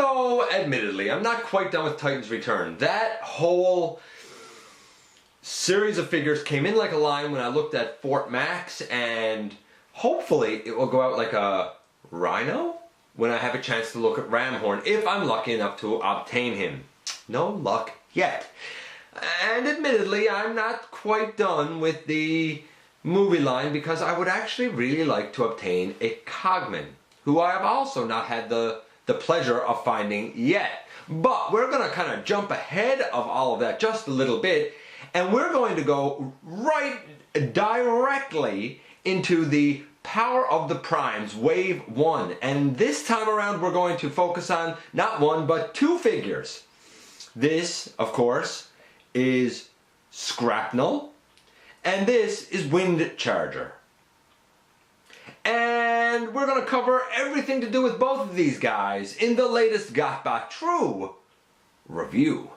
So, admittedly, I'm not quite done with Titan's Return. That whole series of figures came in like a line when I looked at Fort Max, and hopefully it will go out like a Rhino when I have a chance to look at Ramhorn, if I'm lucky enough to obtain him. No luck yet. And admittedly, I'm not quite done with the movie line because I would actually really like to obtain a Cogman, who I have also not had the pleasure of finding yet. But we're going to kind of jump ahead of all of that just a little bit, and we're going to go right directly into the Power of the Primes Wave 1. And this time around we're going to focus on not one but two figures. This, of course, is Skrapnel, and this is Windcharger. And we're going to cover everything to do with both of these guys in the latest Gotbot True review.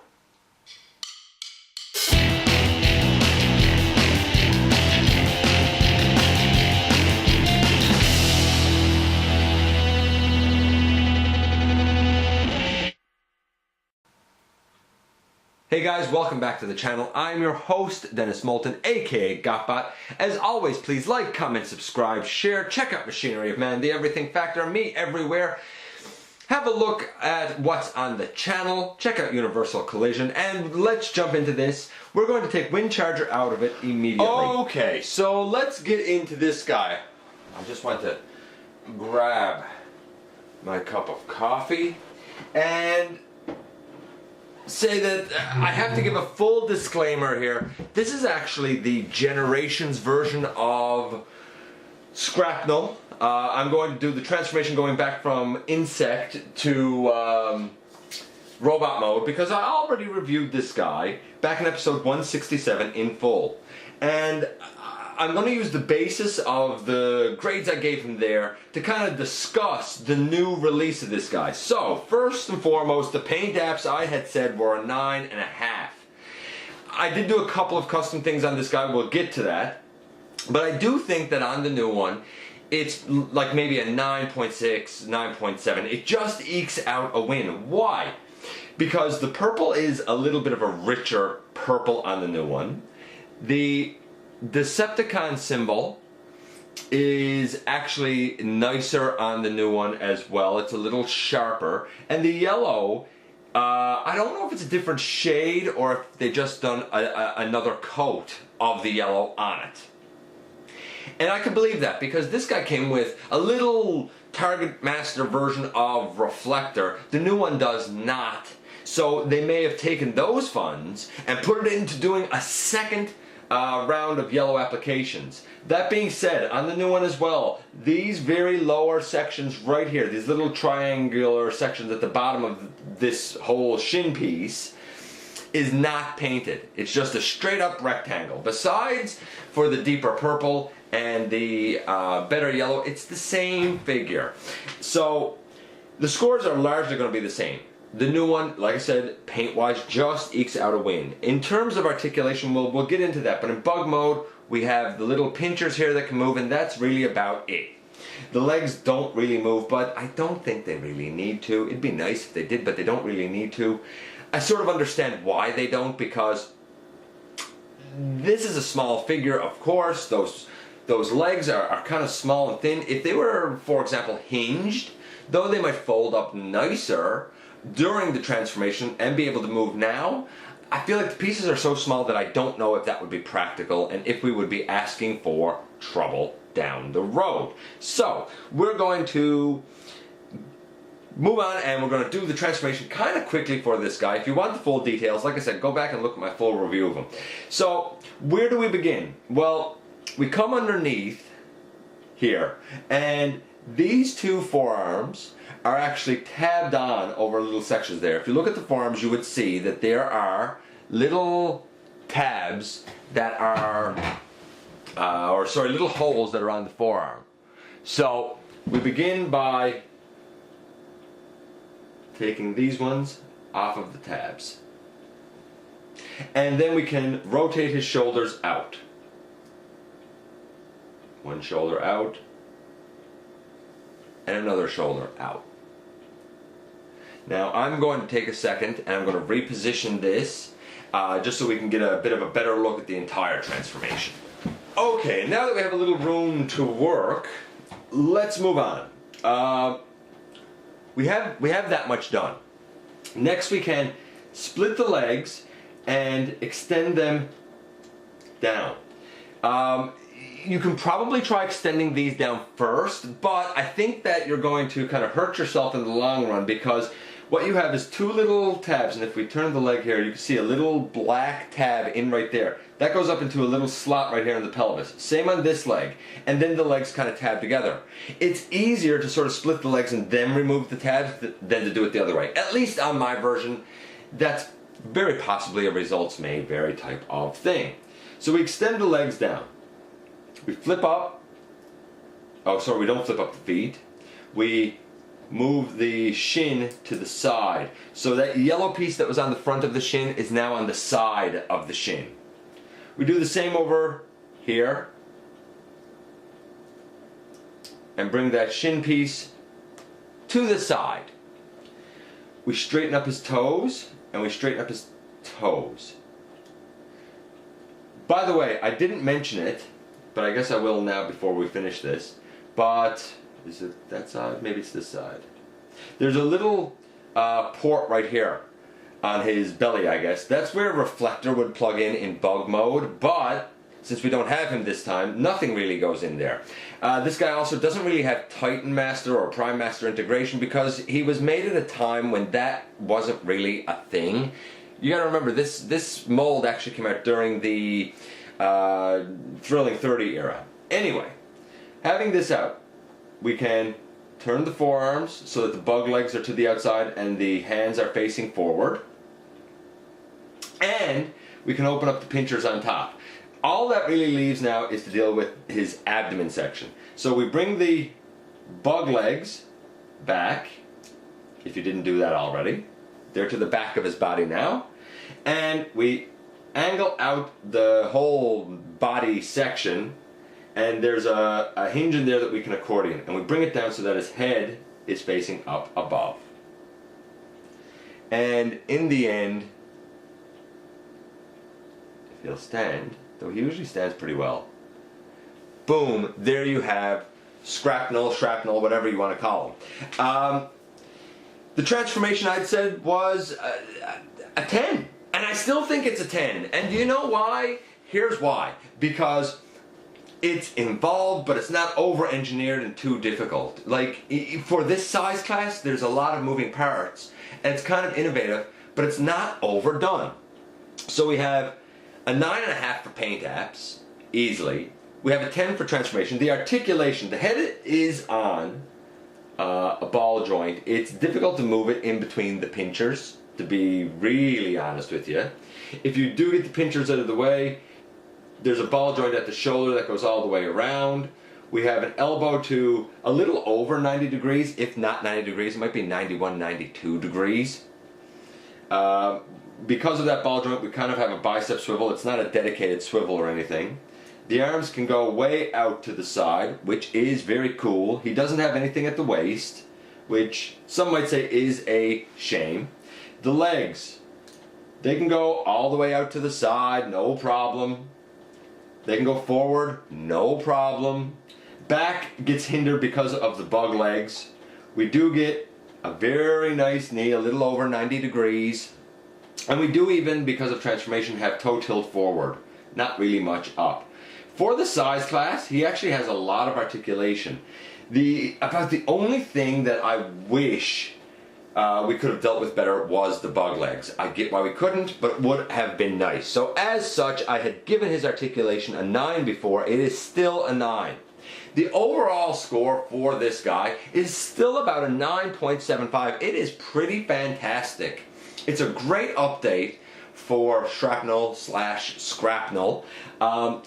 Hey guys, welcome back to the channel. I'm your host, Dennis Moulton, aka Gotbot. As always, please like, comment, subscribe, share, check out Machinery of Man, the Everything Factor, me everywhere. Have a look at what's on the channel, check out Universal Collision, and let's jump into this. We're going to take Windcharger out of it immediately. Okay, so let's get into this guy. I just want to grab my cup of coffee and say that I have to give a full disclaimer here. This is actually the Generations version of Skrapnel. I'm going to do the transformation going back from insect to robot mode because I already reviewed this guy back in episode 167 in full. And I'm going to use the basis of the grades I gave him there to kind of discuss the new release of this guy. So, first and foremost, the paint apps I had said were a 9.5. I did do a couple of custom things on this guy, we'll get to that. But I do think that on the new one, it's like maybe a 9.6, 9.7. It just ekes out a win. Why? Because the purple is a little bit of a richer purple on the new one. The Decepticon symbol is actually nicer on the new one as well. It's a little sharper. And the yellow, I don't know if it's a different shade or if they just done another coat of the yellow on it. And I can believe that because this guy came with a little Target Master version of Reflector. The new one does not. So they may have taken those funds and put it into doing a second round of yellow applications. That being said, on the new one as well, these very lower sections right here, these little triangular sections at the bottom of this whole shin piece, is not painted. It's just a straight up rectangle. Besides, for the deeper purple and the better yellow, it's the same figure. So the scores are largely going to be the same. The new one, like I said, paint-wise, just ekes out a win. In terms of articulation, we'll get into that, but in bug mode, we have the little pinchers here that can move, and that's really about it. The legs don't really move, but I don't think they really need to. It'd be nice if they did, but they don't really need to. I sort of understand why they don't, because this is a small figure, of course. Those legs are kind of small and thin. If they were, for example, hinged, though they might fold up nicer during the transformation and be able to move now, I feel like the pieces are so small that I don't know if that would be practical and if we would be asking for trouble down the road. So we're going to move on and we're going to do the transformation kind of quickly for this guy. If you want the full details, like I said, go back and look at my full review of him. So where do we begin? Well, we come underneath here, and these two forearms are actually tabbed on over little sections there. If you look at the forearms, you would see that there are little tabs that are, little holes that are on the forearm. So we begin by taking these ones off of the tabs. And then we can rotate his shoulders out. One shoulder out, and another shoulder out. Now I'm going to take a second and I'm going to reposition this just so we can get a bit of a better look at the entire transformation. Okay, now that we have a little room to work, let's move on. We have that much done. Next we can split the legs and extend them down. You can probably try extending these down first, but I think that you're going to kind of hurt yourself in the long run, because what you have is two little tabs, and if we turn the leg here, you can see a little black tab in right there. That goes up into a little slot right here in the pelvis. Same on this leg, and then the legs kind of tab together. It's easier to sort of split the legs and then remove the tabs than to do it the other way. At least on my version, that's very possibly a results may vary type of thing. So we extend the legs down. We flip up. Oh, sorry, we don't flip up the feet. We move the shin to the side. So that yellow piece that was on the front of the shin is now on the side of the shin. We do the same over here. And bring that shin piece to the side. We straighten up his toes, and we straighten up his toes. By the way, I didn't mention it, but I guess I will now before we finish this. But is it that side? Maybe it's this side. There's a little port right here on his belly, I guess. That's where a reflector would plug in bug mode, but since we don't have him this time, nothing really goes in there. This guy also doesn't really have Titan Master or Prime Master integration because he was made at a time when that wasn't really a thing. You gotta remember, this mold actually came out during the Thrilling 30 era. Anyway, having this out, we can turn the forearms so that the bug legs are to the outside and the hands are facing forward. And we can open up the pinchers on top. All that really leaves now is to deal with his abdomen section. So we bring the bug legs back, if you didn't do that already. They're to the back of his body now. And we angle out the whole body section, and there's a hinge in there that we can accordion, and we bring it down so that his head is facing up above. And in the end, if he'll stand, though he usually stands pretty well, boom, there you have Skrapnel, Shrapnel, whatever you want to call him. The transformation, I'd said, was a 10. And I still think it's a 10. And do you know why? Here's why. Because it's involved, but it's not over-engineered and too difficult. Like, for this size class, there's a lot of moving parts. And it's kind of innovative, but it's not overdone. So we have a 9.5 for paint apps, easily. We have a 10 for transformation. The articulation, the head is on a ball joint. It's difficult to move it in between the pinchers, to be really honest with you. If you do get the pinchers out of the way, there's a ball joint at the shoulder that goes all the way around. We have an elbow to a little over 90 degrees, if not 90 degrees. It might be 91, 92 degrees. Because of that ball joint, we kind of have a bicep swivel. It's not a dedicated swivel or anything. The arms can go way out to the side, which is very cool. He doesn't have anything at the waist, which some might say is a shame. The legs, they can go all the way out to the side, no problem. They can go forward, no problem. Back gets hindered because of the bug legs. We do get a very nice knee, a little over 90 degrees. And we do even, because of transformation, have toe tilt forward. Not really much up. For the size class, he actually has a lot of articulation. About the only thing that I wish we could have dealt with better was the bug legs. I get why we couldn't, but it would have been nice. So as such, I had given his articulation a 9 before. It is still a 9. The overall score for this guy is still about a 9.75. It is pretty fantastic. It's a great update for Shrapnel / Skrapnel.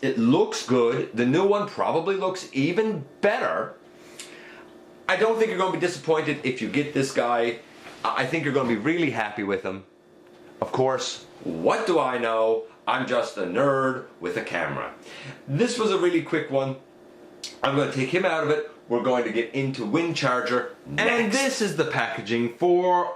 It looks good. The new one probably looks even better. I don't think you're going to be disappointed if you get this guy. I think you're going to be really happy with him. Of course, what do I know? I'm just a nerd with a camera. This was a really quick one. I'm going to take him out of it. We're going to get into Windcharger next. And this is the packaging for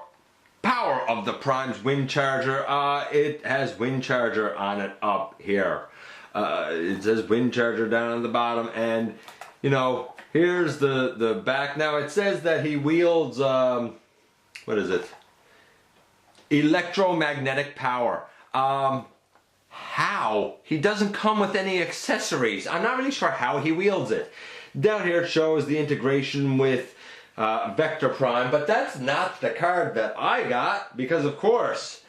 Power of the Prime's Windcharger. It has Windcharger on it up here. It says Windcharger down on the bottom, and you know, here's the back. Now it says that he wields what is it? Electromagnetic power. How? He doesn't come with any accessories. I'm not really sure how he wields it. Down here it shows the integration with Vector Prime, but that's not the card that I got, because of course,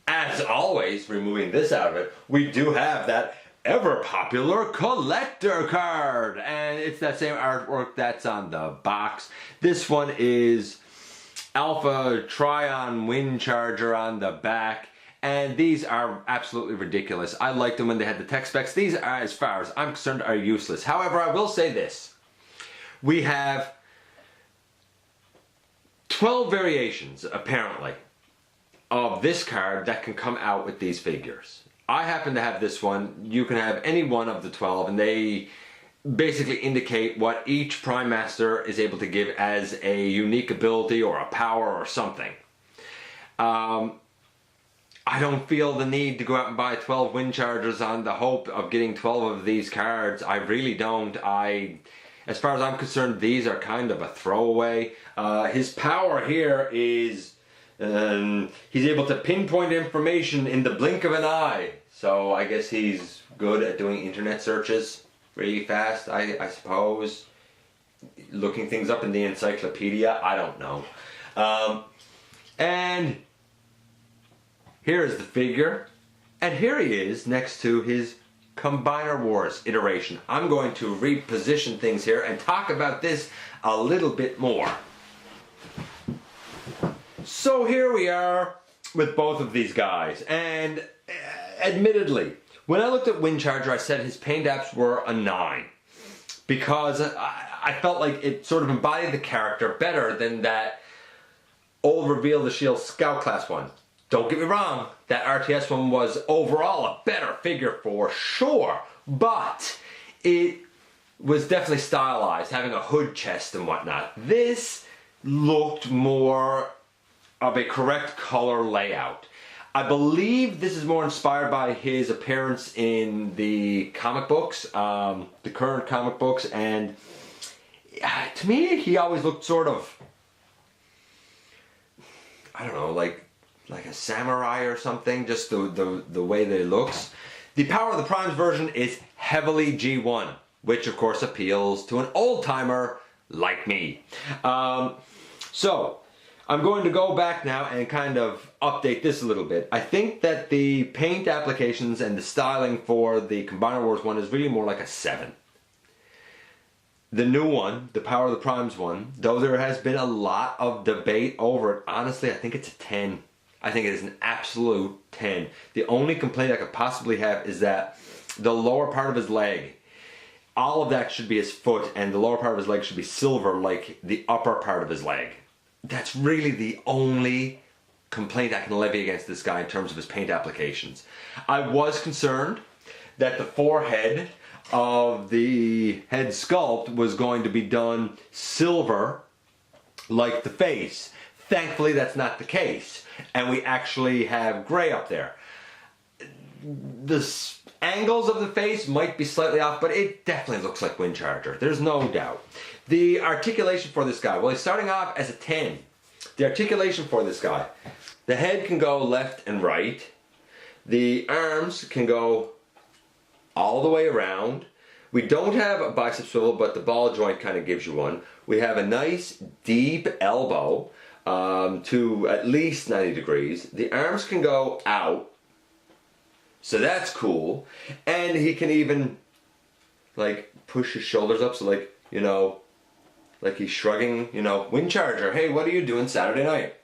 as always, removing this out of it, we do have that ever popular collector card, and it's that same artwork that's on the box. This one is Alpha Trion Windcharger on the back, and these are absolutely ridiculous. I liked them when they had the tech specs. These are, as far as I'm concerned, are useless. However, I will say this. We have 12 variations, apparently, of this card that can come out with these figures. I happen to have this one. You can have any one of the 12, and they basically indicate what each Prime Master is able to give as a unique ability or a power or something. I don't feel the need to go out and buy 12 Windchargers on the hope of getting 12 of these cards. I really don't. As far as I'm concerned, these are kind of a throwaway. His power here is he's able to pinpoint information in the blink of an eye. So I guess he's good at doing internet searches really fast, I suppose. Looking things up in the encyclopedia, I don't know. And here is the figure. And here he is next to his Combiner Wars iteration. I'm going to reposition things here and talk about this a little bit more. So here we are with both of these guys, and admittedly, when I looked at Windcharger, I said his paint apps were a 9 because I felt like it sort of embodied the character better than that old Reveal the Shield Scout Class one. Don't get me wrong, that RTS one was overall a better figure for sure, but it was definitely stylized, having a hood chest and whatnot. This looked more of a correct color layout. I believe this is more inspired by his appearance in the comic books, the current comic books, and to me he always looked sort of, I don't know, like a samurai or something, just the way that it looks. The Power of the Primes version is heavily G1, which of course appeals to an old-timer like me. So, I'm going to go back now and kind of update this a little bit. I think that the paint applications and the styling for the Combiner Wars one is really more like a 7. The new one, the Power of the Primes one, though there has been a lot of debate over it, honestly I think it's a 10. I think it is an absolute 10. The only complaint I could possibly have is that the lower part of his leg, all of that should be his foot, and the lower part of his leg should be silver like the upper part of his leg. That's really the only complaint I can levy against this guy in terms of his paint applications. I was concerned that the forehead of the head sculpt was going to be done silver like the face. Thankfully that's not the case, and we actually have gray up there. The angles of the face might be slightly off, but it definitely looks like Windcharger. There's no doubt. The articulation for this guy, well, he's starting off as a 10. The articulation for this guy, the head can go left and right. The arms can go all the way around. We don't have a bicep swivel, but the ball joint kind of gives you one. We have a nice deep elbow to at least 90 degrees. The arms can go out, so that's cool. And he can even like push his shoulders up, so like, you know, like he's shrugging, you know, Windcharger, hey, what are you doing Saturday night?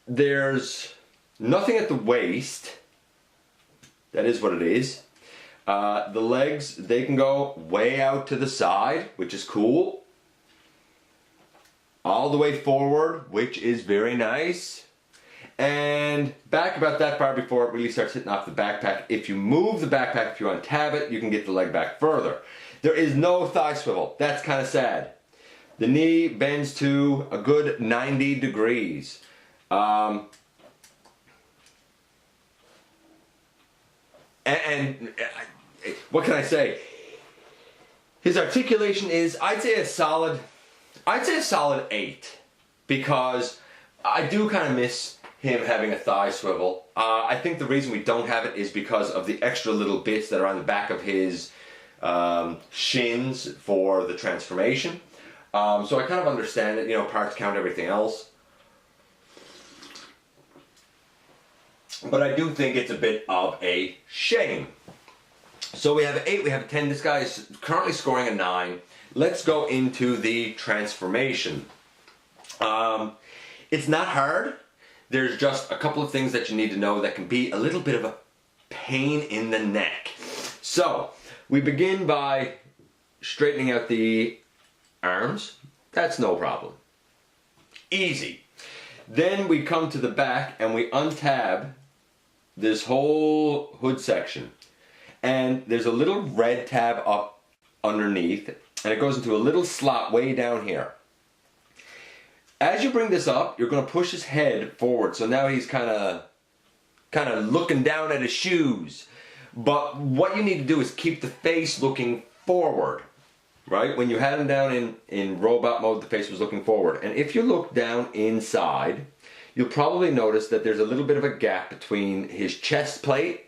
There's nothing at the waist. That is what it is. The legs, they can go way out to the side, which is cool. All the way forward, which is very nice. And back about that far before it really starts hitting off the backpack. If you move the backpack, if you untab it, you can get the leg back further. There is no thigh swivel. That's kind of sad. The knee bends to a good 90 degrees. And what can I say? His articulation is, I'd say a solid 8, because I do kind of miss him having a thigh swivel. I think the reason we don't have it is because of the extra little bits that are on the back of his shins for the transformation. So I kind of understand it, you know, parts count, everything else. But I do think it's a bit of a shame. So we have an 8, we have a 10. This guy is currently scoring a 9. Let's go into the transformation. It's not hard. There's just a couple of things that you need to know that can be a little bit of a pain in the neck. So we begin by straightening out the arms. That's no problem. Easy. Then we come to the back and we untab this whole hood section. And there's a little red tab up underneath, and it goes into a little slot way down here. As you bring this up, you're going to push his head forward. So now he's kind of looking down at his shoes. But what you need to do is keep the face looking forward. Right? When you had him down in robot mode, the face was looking forward. And if you look down inside, you'll probably notice that there's a little bit of a gap between his chest plate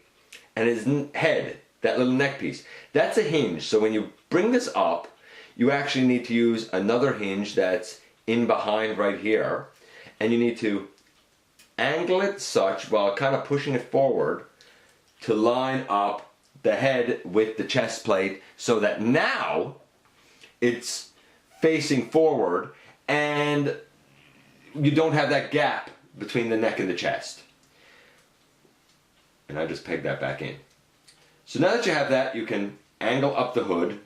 and his head, that little neck piece. That's a hinge. So when you bring this up, you actually need to use another hinge that's in behind right here. And you need to angle it such, while kind of pushing it forward, to line up the head with the chest plate, so that now it's facing forward and you don't have that gap between the neck and the chest. And I just pegged that back in. So now that you have that, you can angle up the hood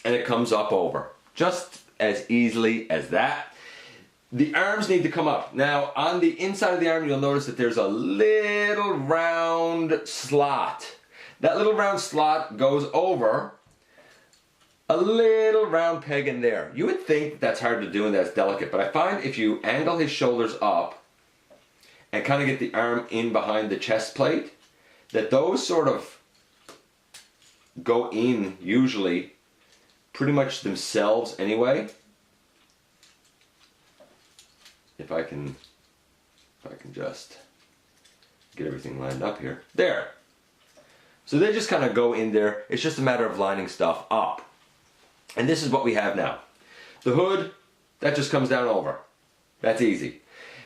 and it comes up over. Just as easily as that. The arms need to come up. Now on the inside of the arm, you'll notice that there's a little round slot. That little round slot goes over a little round peg in there. You would think that's hard to do and that's delicate, but I find if you angle his shoulders up and kind of get the arm in behind the chest plate, that those sort of go in usually pretty much themselves anyway. If I can just get everything lined up here. There. So they just kind of go in there. It's just a matter of lining stuff up. And this is what we have now. The hood, that just comes down over. That's easy.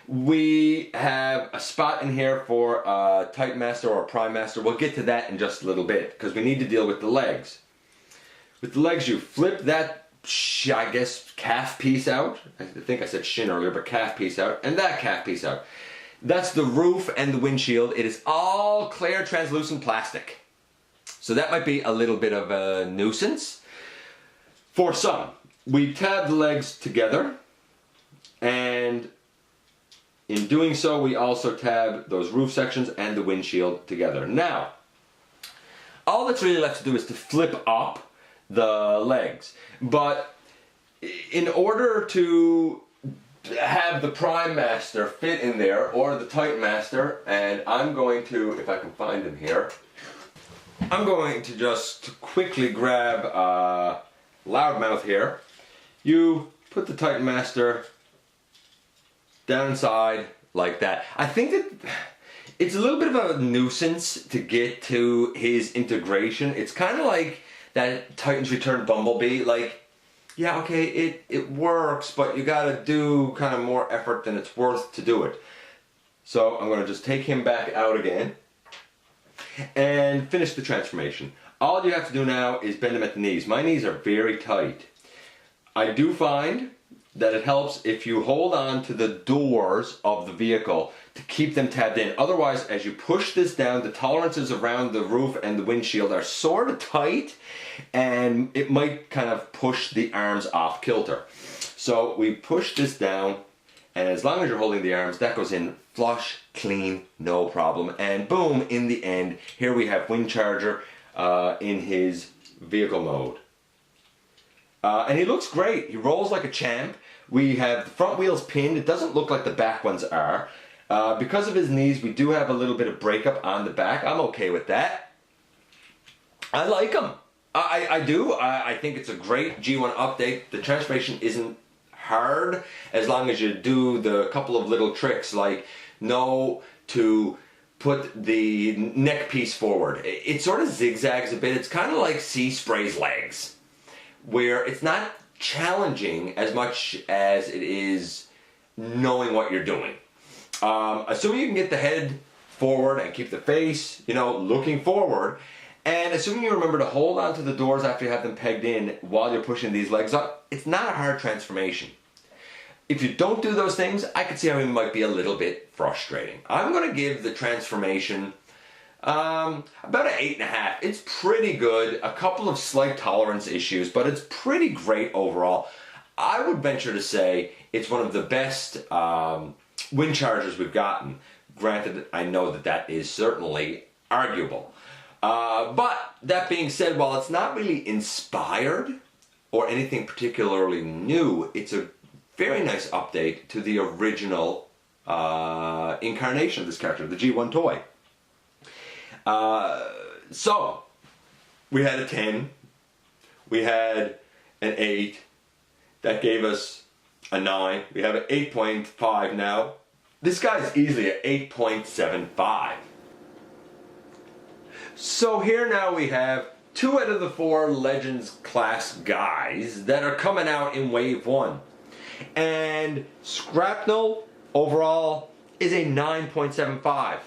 We have a spot in here for a Titan Master or a Prime Master. We'll get to that in just a little bit because we need to deal with the legs. With the legs, you flip that, I guess, calf piece out. I think I said shin earlier, but calf piece out, and that calf piece out. That's the roof and the windshield. It is all clear translucent plastic. So that might be a little bit of a nuisance. For some, we tab the legs together, and in doing so, we also tab those roof sections and the windshield together. Now, all that's really left to do is to flip up the legs. But in order to have the Prime Master fit in there, or the Titan Master, and I'm going to, if I can find him here, I'm going to just quickly grab Loudmouth here. You put the Titan Master down inside like that. I think that it's a little bit of a nuisance to get to his integration. It's kind of like that Titans Return Bumblebee. Like, yeah, okay, it works, but you gotta do kind of more effort than it's worth to do it. So I'm gonna just take him back out again and finish the transformation. All you have to do now is bend him at the knees. My knees are very tight. I do find that it helps if you hold on to the doors of the vehicle to keep them tabbed in. Otherwise, as you push this down, the tolerances around the roof and the windshield are sort of tight, and it might kind of push the arms off kilter. So we push this down, and as long as you're holding the arms, that goes in flush, clean, no problem. And boom, in the end, here we have Windcharger in his vehicle mode. And he looks great. He rolls like a champ. We have the front wheels pinned. It doesn't look like the back ones are. Because of his knees, we do have a little bit of breakup on the back. I'm okay with that. I like him. I do. I think it's a great G1 update. The transformation isn't hard as long as you do the couple of little tricks like know to put the neck piece forward. It sort of zigzags a bit. It's kind of like Sea Spray's legs, where it's not challenging as much as it is knowing what you're doing. Assuming you can get the head forward and keep the face, looking forward, and assuming you remember to hold on to the doors after you have them pegged in while you're pushing these legs up, it's not a hard transformation. If you don't do those things, I could see how it might be a little bit frustrating. I'm going to give the transformation about an 8.5. It's pretty good. A couple of slight tolerance issues, but it's pretty great overall. I would venture to say it's one of the best wind chargers we've gotten. Granted, I know that is certainly arguable. But that being said, while it's not really inspired or anything particularly new, it's a very nice update to the original incarnation of this character, the G1 toy. So, we had a 10, we had an 8, that gave us a 9, we have an 8.5 now. This guy's easily an 8.75. So here now we have 2 out of the 4 Legends class guys that are coming out in Wave 1. And Skrapnel overall is a 9.75.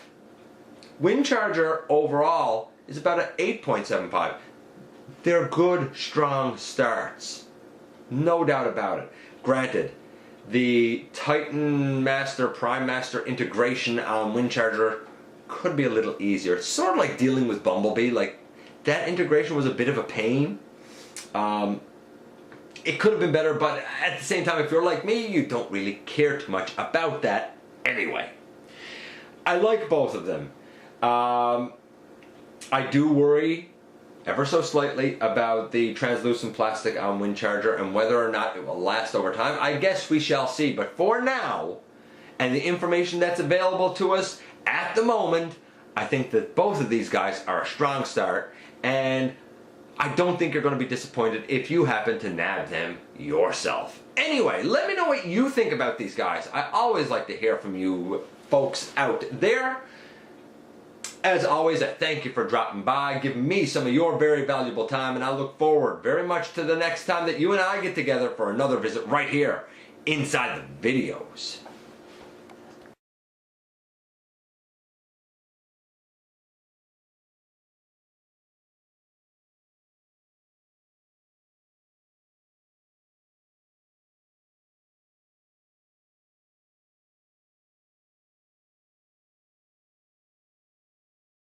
Windcharger overall is about an 8.75. They're good, strong starts. No doubt about it. Granted, the Titan Master, Prime Master integration on Windcharger could be a little easier. It's sort of like dealing with Bumblebee. Like, that integration was a bit of a pain. It could have been better, but at the same time, if you're like me, you don't really care too much about that anyway. I like both of them. I do worry ever so slightly about the translucent plastic on Windcharger and whether or not it will last over time. I guess we shall see, but for now, and the information that's available to us at the moment, I think that both of these guys are a strong start, and I don't think you're going to be disappointed if you happen to nab them yourself. Anyway, let me know what you think about these guys. I always like to hear from you folks out there. As always, I thank you for dropping by, giving me some of your very valuable time, and I look forward very much to the next time that you and I get together for another visit right here inside the videos.